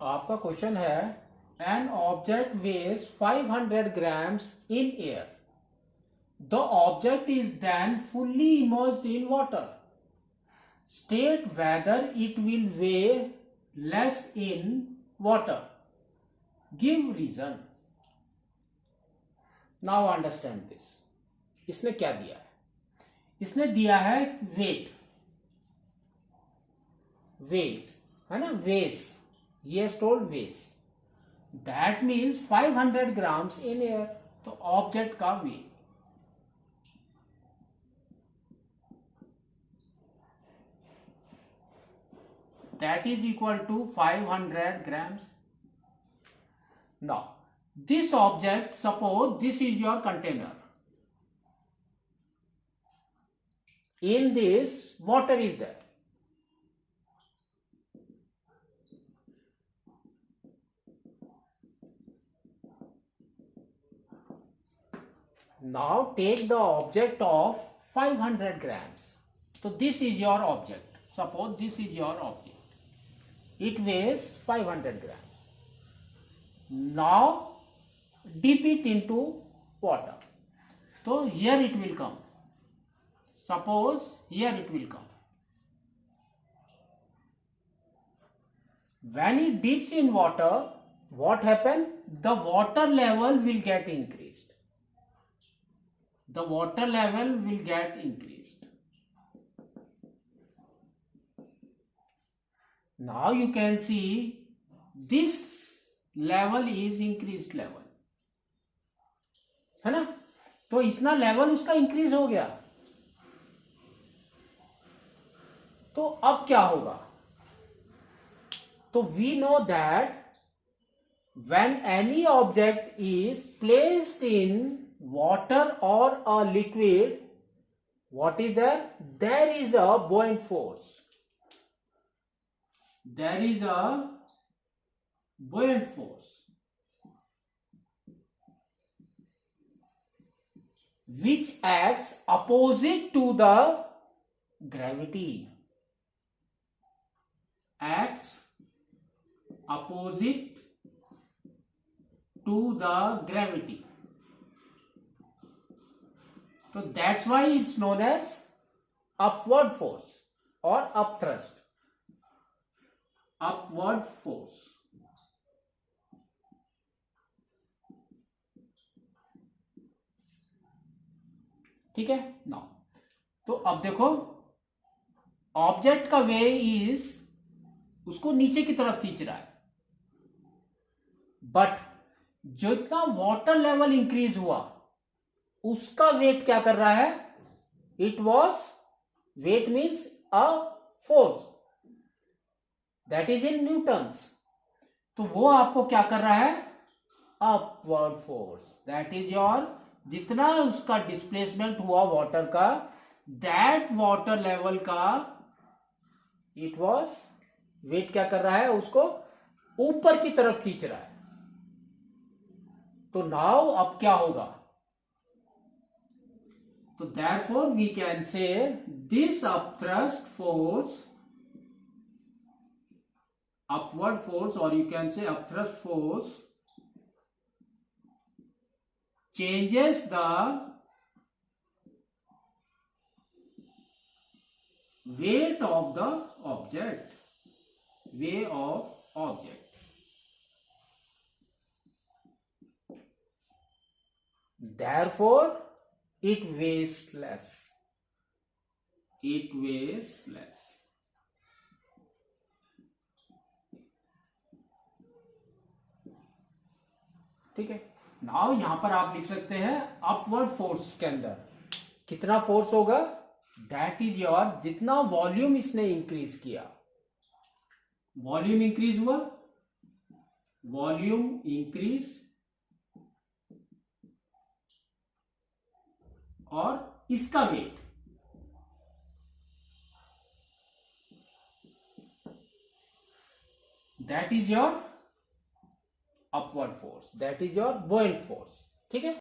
आपका क्वेश्चन है an object weighs 500 grams in air. The object is then fully immersed in water. State whether it will weigh less in water. Give reason. Now understand this. इसने क्या दिया है? इसने दिया है wait, veg है ना, veg. He has told weighs. That means 500 grams in air. तो ऑब्जेक्ट का wait that is equal to 500 grams. Now this object, suppose this is your container. In this water is there. Now take the object of 500 grams. So this is your object. Suppose this is your object. It weighs 500 grams. Now dip it into water. So here it will come. Suppose here it will come. When it dips in water, what happens? The water level will get increased. The water level will get increased. Now you can see this level is increased level, है ना. तो इतना level उसका increase हो गया. तो अब क्या होगा? तो we know that when any object is placed in water or a liquid, what is there? There is a buoyant force. There is a buoyant force which acts opposite to the gravity. Acts opposite to the gravity. So that's why it's known as upward force or upthrust. Upward force. ठीक है ना. तो अब देखो object का way is उसको नीचे की तरफ खींच रहा है, बट जितना वाटर लेवल इंक्रीज हुआ उसका वेट क्या कर रहा है? It was, weight means a force that is in newtons. तो वो आपको क्या कर रहा है? Upward force. That is your, जितना उसका डिस्प्लेसमेंट हुआ वाटर का, दैट वाटर लेवल का इट वॉज, वेट क्या कर रहा है? उसको ऊपर की तरफ खींच रहा है. तो नाउ अब क्या होगा? तो therefore we can say this upthrust force, upward force, or you can say upthrust force, changes the weight of the object, weight of object. Therefore it weighs less. It weighs less. ठीक है. Now यहां पर आप लिख सकते हैं upward force के अंदर कितना फोर्स होगा? दैट इज योर, जितना वॉल्यूम इसने इंक्रीज किया, वॉल्यूम इंक्रीज हुआ, वॉल्यूम इंक्रीज, और इसका weight, that is your upward force, that is your buoyant force. ठीक है.